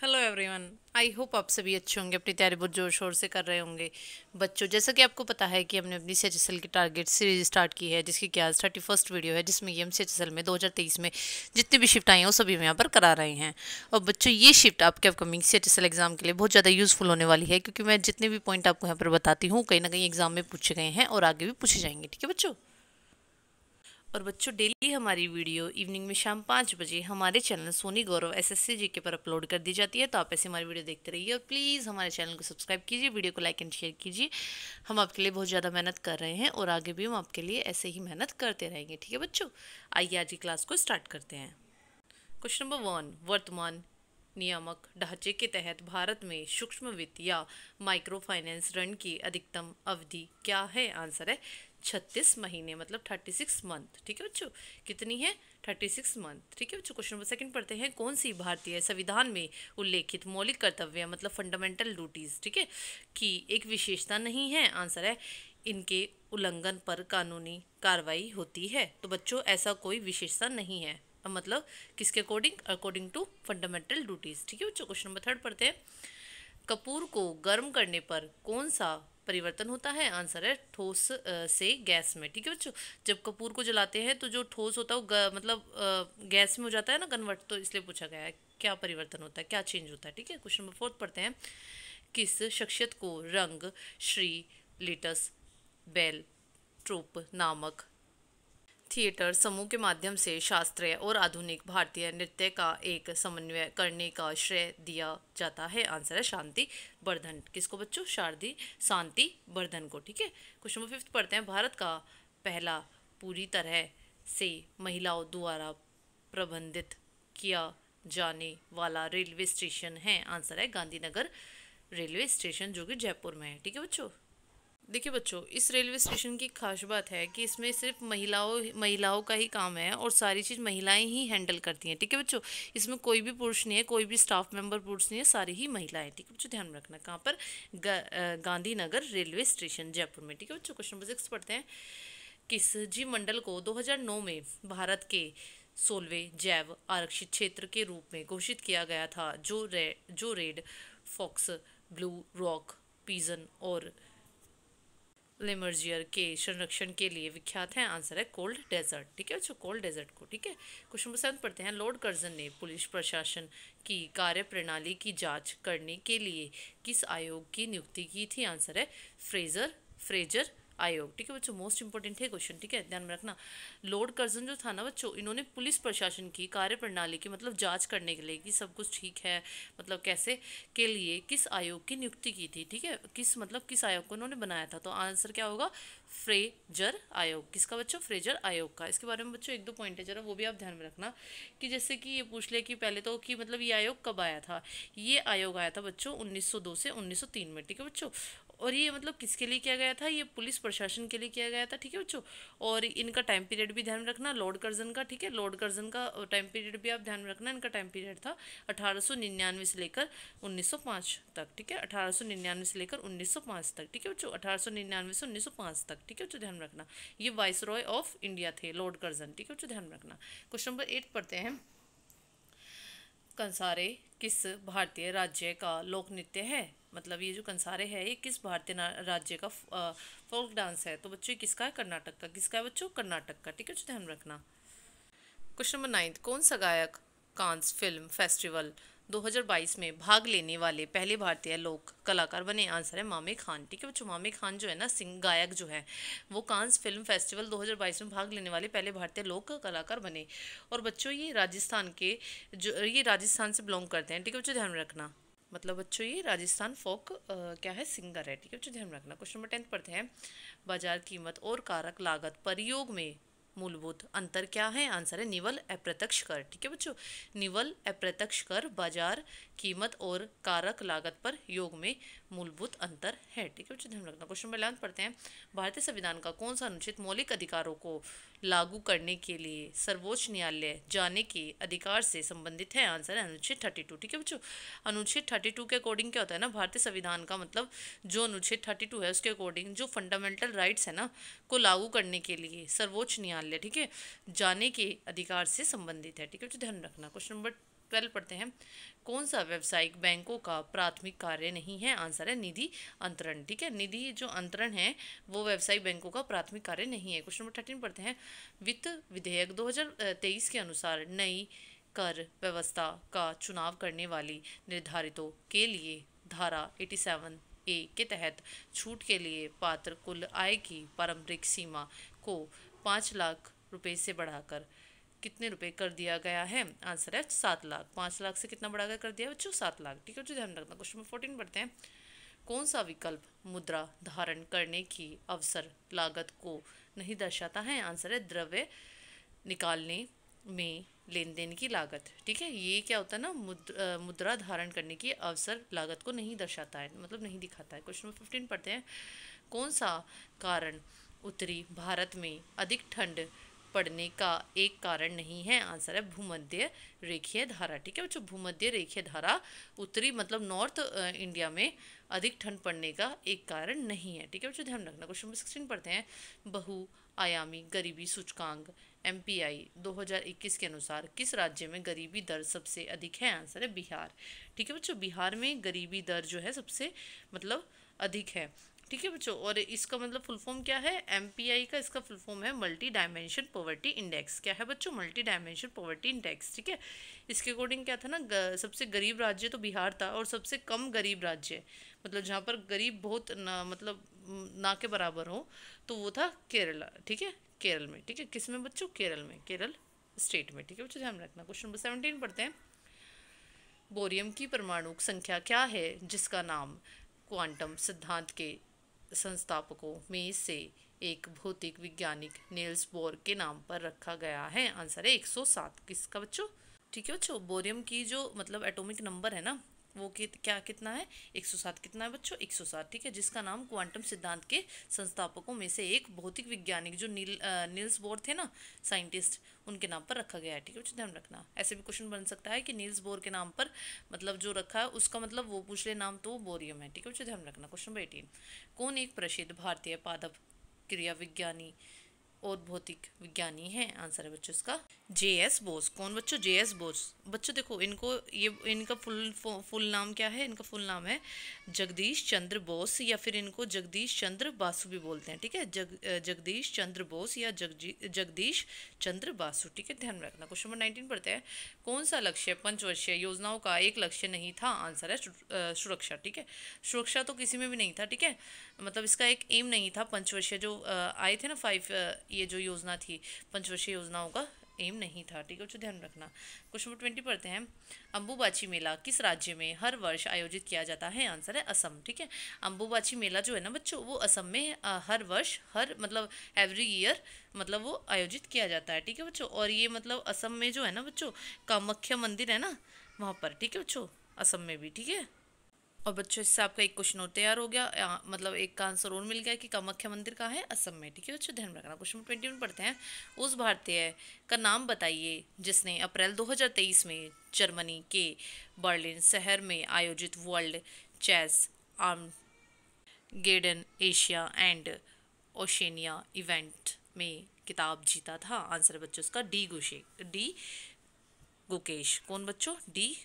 Hello everyone. I hope आप सभी अच्छे होंगे, अपनी तैयारी बहुत जोर शोर से कर रहे होंगे। बच्चों, जैसा कि आपको पता है कि हमने अपनी CHSL की टारगेट सीरीज स्टार्ट की है, जिसकी कि आज 31st वीडियो है, जिसमें कि हम CHSL में 2023 में जितनी भी शिफ्ट आई हैं वो सभी हम यहाँ पर करा रहे हैं। और बच्चों, ये शिफ्ट आपके अपकमिंग CHSL एग्जाम के लिए बहुत ज़्यादा यूजफुल होने वाली है, क्योंकि मैं जितने भी पॉइंट आपको यहाँ पर बताती हूँ कहीं ना कहीं एग्जाम में पूछे गए हैं और आगे भी पूछे जाएंगे। ठीक है बच्चों। और बच्चों, डेली हमारी वीडियो इवनिंग में शाम 5 बजे हमारे चैनल सोनी गौरव SSC GK पर अपलोड कर दी जाती है, तो आप ऐसे हमारी वीडियो देखते रहिए और प्लीज़ हमारे चैनल को सब्सक्राइब कीजिए, वीडियो को लाइक एंड शेयर कीजिए। हम आपके लिए बहुत ज़्यादा मेहनत कर रहे हैं और आगे भी हम आपके लिए ऐसे ही मेहनत करते रहेंगे। ठीक है बच्चों, आइए आज की क्लास को स्टार्ट करते हैं। क्वेश्चन नंबर 1, वर्तमान नियामक ढांचे के तहत भारत में सूक्ष्म वित्त या माइक्रो फाइनेंस ऋण की अधिकतम अवधि क्या है? आंसर है 36 महीने, मतलब 36 मंथ। ठीक है बच्चों, कितनी है? 36 मंथ। ठीक है बच्चों। क्वेश्चन नंबर 2 पढ़ते हैं। कौन सी भारतीय संविधान में उल्लेखित मौलिक कर्तव्य, मतलब फंडामेंटल ड्यूटीज, ठीक है, की एक विशेषता नहीं है? आंसर है इनके उल्लंघन पर कानूनी कार्रवाई होती है। तो बच्चों, ऐसा कोई विशेषता नहीं है। अब मतलब किसके according? According to fundamental duties. ठीक है बच्चों। क्वेश्चन नंबर 3 पढ़ते हैं। कपूर को गर्म करने पर कौन सा परिवर्तन होता है? आंसर है ठोस से गैस में। ठीक है बच्चों, जब कपूर को जलाते हैं तो जो ठोस होता है वो मतलब गैस में हो जाता है ना कन्वर्ट, तो इसलिए पूछा गया है क्या परिवर्तन होता है, क्या चेंज होता है। ठीक है। क्वेश्चन नंबर 4 पढ़ते हैं। किस शख्सियत को रंग श्री लिटस बेल ट्रूप नामक थिएटर समूह के माध्यम से शास्त्रीय और आधुनिक भारतीय नृत्य का एक समन्वय करने का श्रेय दिया जाता है? आंसर है शांति वर्धन। किसको बच्चों? शांति वर्धन को। ठीक है। क्वेश्चन नंबर 5 पढ़ते हैं। भारत का पहला पूरी तरह से महिलाओं द्वारा प्रबंधित किया जाने वाला रेलवे स्टेशन है? आंसर है गांधीनगर रेलवे स्टेशन, जो कि जयपुर में है। ठीक है बच्चों। देखिए बच्चों, इस रेलवे स्टेशन की खास बात है कि इसमें सिर्फ महिलाओं का ही काम है और सारी चीज़ महिलाएं ही हैंडल करती हैं। ठीक है बच्चों, इसमें कोई भी पुरुष नहीं है, कोई भी स्टाफ मेंबर पुरुष नहीं है, सारी ही महिलाएं। ठीक है बच्चों, ध्यान रखना। कहाँ पर? गांधीनगर रेलवे स्टेशन, जयपुर में। ठीक है बच्चों। क्वेश्चन नंबर 6 पढ़ते हैं। किस जी मंडल को 2009 में भारत के 16वें जैव आरक्षित क्षेत्र के रूप में घोषित किया गया था, जो red fox, blue rock pigeon और लेमर्जियर के संरक्षण के लिए विख्यात है? आंसर है कोल्ड डेजर्ट। ठीक है बच्चों, कोल्ड डेजर्ट को। ठीक है। क्वेश्चन नंबर 7 पढ़ते हैं। लॉर्ड कर्जन ने पुलिस प्रशासन की कार्यप्रणाली की जांच करने के लिए किस आयोग की नियुक्ति की थी? आंसर है फ्रेजर आयोग। ठीक है बच्चों, मोस्ट इंपॉर्टेंट है क्वेश्चन। ठीक है, ध्यान में रखना। लॉर्ड कर्जन जो था ना बच्चों, इन्होंने पुलिस प्रशासन की कार्यप्रणाली की मतलब जांच करने के लिए कि सब कुछ ठीक है, मतलब कैसे, के लिए किस आयोग की नियुक्ति की थी? ठीक है, किस आयोग को उन्होंने बनाया था? तो आंसर क्या होगा? फ्रेजर आयोग। किसका बच्चों? फ्रेजर आयोग का। इसके बारे में बच्चों एक दो पॉइंट है, जरा वो भी आप ध्यान में रखना। कि जैसे कि ये पूछ ले कि पहले तो कि मतलब ये आयोग कब आया था? ये आयोग आया था बच्चों 1902 से 1903 में। ठीक है बच्चों। और ये मतलब किसके लिए किया गया था? ये पुलिस प्रशासन के लिए किया गया था। ठीक है बच्चों। और इनका टाइम पीरियड भी ध्यान रखना, लॉर्ड कर्जन का। ठीक है, लॉर्ड कर्जन का टाइम पीरियड भी आप ध्यान में रखना। इनका टाइम पीरियड था 1899 से लेकर 1905 तक। ठीक है, 1899 से लेकर 1905 तक। ठीक है बच्चों, 1899 से 1905 तक। ठीक है बच्चों, ध्यान रखना। ये वाइस रॉय ऑफ इंडिया थे लॉर्ड कर्जन। ठीक है बच्चों, ध्यान रखना। क्वेश्चन नंबर 8 पढ़ते हैं। कंसारे किस भारतीय राज्य का लोक नृत्य है? मतलब ये जो कंसारे है ये किस भारतीय राज्य का फोक डांस है? तो बच्चों ये किसका है? कर्नाटक का। किसका है बच्चों? कर्नाटक का। ठीक है बच्चों, ध्यान रखना। क्वेश्चन नंबर 9, कौन सा गायक कांस फिल्म फेस्टिवल 2022 में भाग लेने वाले पहले भारतीय लोक कलाकार बने? आंसर है मामे खान। ठीक है बच्चों, मामे खान जो है ना, सिंग गायक जो है, वो कांस फिल्म फेस्टिवल 2022 में भाग लेने वाले पहले भारतीय लोक कलाकार बने। और बच्चों ये राजस्थान से बिलोंग करते हैं। ठीक है बच्चों, ध्यान रखना। मतलब बच्चों ये राजस्थान फोक क्या है, सिंगर है। ठीक है बच्चों, ध्यान रखना। क्वेश्चन नंबर 10 पढ़ते हैं। बाजार कीमत और कारक लागत पर योग में मूलभूत अंतर क्या है? आंसर है निवल अप्रत्यक्ष कर। ठीक है बच्चों, निवल अप्रत्यक्ष कर बाजार कीमत और कारक लागत पर योग में मूलभूत अंतर है। ठीक है बच्चों, ध्यान रखना। क्वेश्चन नंबर 11 पढ़ते हैं। भारतीय संविधान का कौन सा अनुच्छेद मौलिक अधिकारों को लागू करने के लिए सर्वोच्च न्यायालय जाने के अधिकार से संबंधित है? आंसर है अनुच्छेद 32। ठीक है बच्चों, अनुच्छेद 32 के अकॉर्डिंग क्या होता है ना, भारतीय संविधान का मतलब जो अनुच्छेद 32 है उसके अकॉर्डिंग जो फंडामेंटल राइट्स है ना को लागू करने के लिए सर्वोच्च न्यायालय, ठीक है, जाने के अधिकार से संबंधित है। ठीक है बच्चों, ध्यान रखना। क्वेश्चन नंबर 12 पढ़ते हैं। कौन सा व्यावसायिक बैंकों का प्राथमिक कार्य नहीं है? आंसर है निधि अंतरण। ठीक है, निधि जो अंतरण है वो व्यावसायिक बैंकों का प्राथमिक कार्य नहीं है। क्वेश्चन नंबर 13 पढ़ते हैं। वित्त विधेयक 2023 के अनुसार नई कर व्यवस्था का चुनाव करने वाली निर्धारितों के लिए धारा 87A के तहत छूट के लिए पात्र कुल आय की पारंपरिक सीमा को 5 लाख रुपए से बढ़ाकर कितने रुपए कर दिया गया है? आंसर है 7 लाख। 5 लाख से कितना बढ़ाकर कर दिया बच्चों? 7 लाख। ठीक है बच्चों, ध्यान रखना। क्वेश्चन नंबर 14 पढ़ते हैं। कौन सा विकल्प मुद्रा धारण करने की अवसर लागत को नहीं दर्शाता है? आंसर है द्रव्य निकालने में लेन देन की लागत। ठीक है, ये क्या होता है ना, मुद्रा धारण करने की अवसर लागत को नहीं दर्शाता है, मतलब नहीं दिखाता है। क्वेश्चन नंबर 15 पढ़ते हैं। कौन सा कारण उत्तरी भारत में अधिक ठंड पड़ने का एक कारण नहीं है? आंसर है भूमध्य रेखीय धारा। ठीक है बच्चों, भूमध्य रेखीय धारा उत्तरी मतलब नॉर्थ इंडिया में अधिक ठंड पड़ने का एक कारण नहीं है। ठीक है बच्चों, ध्यान रखना। क्वेश्चन नंबर 16 पढ़ते हैं। बहुआयामी गरीबी सूचकांक MPI 2021 के अनुसार किस राज्य में गरीबी दर सबसे अधिक है? आंसर है बिहार। ठीक है बच्चों, बिहार में गरीबी दर जो है सबसे मतलब अधिक है। ठीक है बच्चों, और इसका मतलब फुल फॉर्म क्या है? MPI का इसका फुल फॉर्म है मल्टी डायमेंशन पॉवर्टी इंडेक्स। क्या है बच्चों? Multi dimension poverty index. ठीक है, इसके अकॉर्डिंग क्या था ना, सबसे गरीब राज्य तो बिहार था, और सबसे कम गरीब राज्य मतलब जहाँ पर गरीब बहुत ना मतलब ना के बराबर हो तो वो था केरला। ठीक है, केरल में। ठीक है, किस में बच्चों? केरल में, केरल स्टेट में। ठीक है बच्चों, ध्यान रखना। क्वेश्चन नंबर 17 पढ़ते हैं। बोरियम की परमाणु संख्या क्या है जिसका नाम क्वांटम सिद्धांत के संस्थापकों में से एक भौतिक वैज्ञानिक नील्स बोर के नाम पर रखा गया है? आंसर है 107। किसका बच्चों? ठीक है बच्चों, बोरियम की जो मतलब एटॉमिक नंबर है ना वो क्या कितना है? 107। कितना है बच्चों? 107। ठीक है, जिसका नाम क्वांटम सिद्धांत के संस्थापकों में से एक भौतिक वैज्ञानिक जो नील्स बोर थे ना, साइंटिस्ट, उनके नाम पर रखा गया है। ठीक है बच्चों, ध्यान रखना। ऐसे भी क्वेश्चन बन सकता है कि नील्स बोर के नाम पर मतलब जो रखा है उसका मतलब वो पूछ ले नाम तो बोरियम है। ठीक है बच्चों, ध्यान रखना। Question number 18। कौन एक प्रसिद्ध भारतीय पादप क्रिया विज्ञानी और भौतिक विज्ञानी है? आंसर है बच्चों इसका JS बोस। कौन बच्चों? JS बोस। बच्चों देखो इनको ये इनका फुल नाम क्या है? इनका फुल नाम है जगदीश चंद्र बोस, या फिर इनको जगदीश चंद्र बासु भी बोलते हैं। ठीक है, जगदीश चंद्र बोस या जगदीश चंद्र बासु। ठीक है, ध्यान रखना। क्वेश्चन नंबर 19 पढ़ते हैं। कौन सा लक्ष्य पंचवर्षीय योजनाओं का एक लक्ष्य नहीं था? आंसर है सुरक्षा। ठीक है, सुरक्षा तो किसी में भी नहीं था। ठीक है, मतलब इसका एक एम नहीं था। पंचवर्षीय जो आए थे ना 5 ये जो योजना थी पंचवर्षीय योजनाओं का एम नहीं था। ठीक है बच्चों, ध्यान रखना। क्वेश्चन नंबर 20 पढ़ते हैं। अम्बुबाची मेला किस राज्य में हर वर्ष आयोजित किया जाता है? आंसर है असम। ठीक है, अम्बुबाची मेला जो है ना बच्चों वो असम में हर वर्ष हर मतलब एवरी ईयर मतलब वो आयोजित किया जाता है। ठीक है बच्चों, और ये मतलब असम में जो है ना बच्चों कामाख्या मंदिर है ना वहाँ पर। ठीक है बच्चों, असम में भी। ठीक है, और बच्चों इससे आपका एक क्वेश्चन और तैयार हो गया, मतलब एक का आंसर और मिल गया कि कामाख्या मंदिर कहाँ है? असम में। ठीक है बच्चों, ध्यान रखना। क्वेश्चन नंबर 21 पढ़ते हैं। उस भारतीय का नाम बताइए जिसने अप्रैल 2023 में जर्मनी के बर्लिन शहर में आयोजित वर्ल्ड चेस गेडन एशिया एंड ओशेनिया इवेंट में किताब जीता था? आंसर है बच्चों इसका डी गुकेश। कौन बच्चों? डी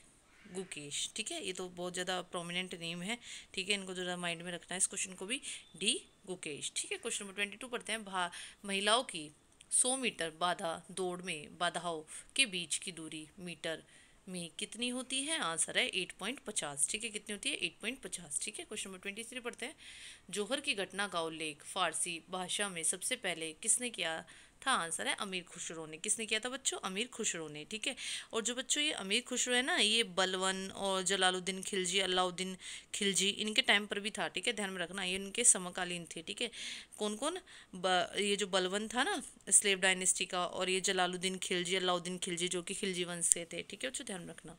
गुकेश। ठीक है, ये तो बहुत ज़्यादा प्रोमिनेंट नेम है। ठीक है, इनको ज़रा माइंड में रखना है इस क्वेश्चन को भी, डी गुकेश। ठीक है, क्वेश्चन नंबर 22 पढ़ते हैं। महिलाओं की 100 मीटर बाधा दौड़ में बाधाओं के बीच की दूरी मीटर में कितनी होती है? आंसर है 8.50। ठीक है, कितनी होती है? 8.50। ठीक है, क्वेश्चन नंबर 23 पढ़ते हैं। जौहर की घटना का उल्लेख फारसी भाषा में सबसे पहले किसने किया था? आंसर है अमीर खुसरो ने। किसने किया था बच्चों? अमीर खुसरो ने। ठीक है, और जो बच्चों ये अमीर खुसरो है ना ये बलवन और जलालुद्दीन खिलजी, अलाउद्दीन खिलजी इनके टाइम पर भी था। ठीक है, ध्यान में रखना, ये इनके समकालीन थे। ठीक है, कौन कौन? ये जो बलवन था ना स्लेव डायनेस्टी का, और ये जलालुद्दीन खिलजी, अलाउद्दीन खिलजी जो कि खिलजी वंश से थे। ठीक है बच्चों, ध्यान रखना।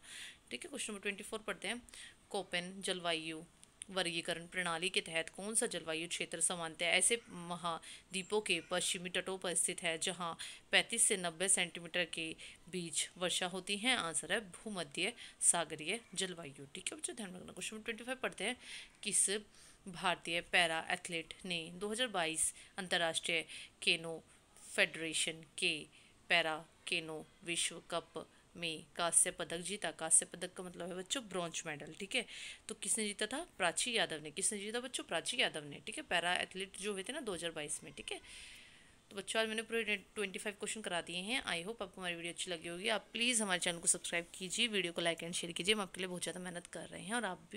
ठीक है, क्वेश्चन नंबर 24 पढ़ते हैं। कोपेन जलवायु वर्गीकरण प्रणाली के तहत कौन सा जलवायु क्षेत्र सामान्यतः ऐसे महाद्वीपों के पश्चिमी तटों पर स्थित है जहां 35 से 90 सेंटीमीटर के बीच वर्षा होती है? आंसर है भूमध्य सागरीय जलवायु। ठीक है बच्चों, ध्यान रखना। क्वेश्चन 25 पढ़ते हैं। किस भारतीय पैरा एथलीट ने 2022 अंतर्राष्ट्रीय केनो फेडरेशन के पैरा केनो विश्व कप में कांस्य पदक जीता। कांस्य पदक का मतलब है बच्चों ब्रॉन्ज मेडल, ठीक है। तो किसने जीता था? प्राची यादव ने। किसने जीता बच्चों? प्राची यादव ने, ठीक है। पैरा एथलीट जो हुए थे ना 2022 में, ठीक है। तो बच्चों आज मैंने पूरे 25 क्वेश्चन करा दिए हैं। आई होप आपको हमारी वीडियो अच्छी लगी होगी। आप प्लीज़ हमारे चैनल को सब्सक्राइब कीजिए, वीडियो को लाइक एंड शेयर कीजिए। हम आपके लिए बहुत ज़्यादा मेहनत कर रहे हैं और आप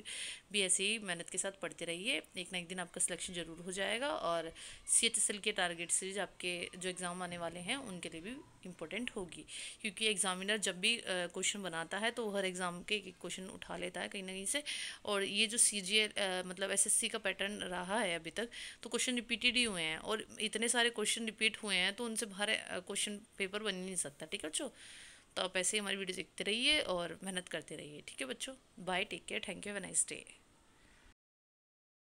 भी ऐसे ही मेहनत के साथ पढ़ते रहिए। एक ना एक दिन आपका सिलेक्शन ज़रूर हो जाएगा। और CHSL के टारगेट सीरीज आपके जो एग्ज़ाम आने वाले हैं उनके लिए भी इम्पोर्टेंट होगी, क्योंकि एग्जामिनर जब भी क्वेश्चन बनाता है तो हर एग्ज़ाम के एक क्वेश्चन उठा लेता है कहीं ना कहीं से। और ये जो CGL मतलब SSC का पैटर्न रहा है अभी तक, तो क्वेश्चन रिपीटेड ही हुए हैं और इतने सारे क्वेश्चन रिपीट हुए हैं तो उनसे बाहर क्वेश्चन पेपर बन ही नहीं सकता, ठीक है बच्चों। तो आप ऐसे ही हमारी वीडियो देखते रहिए और मेहनत करते रहिए, ठीक है बच्चों। Bye, take care, thank you, have a nice day.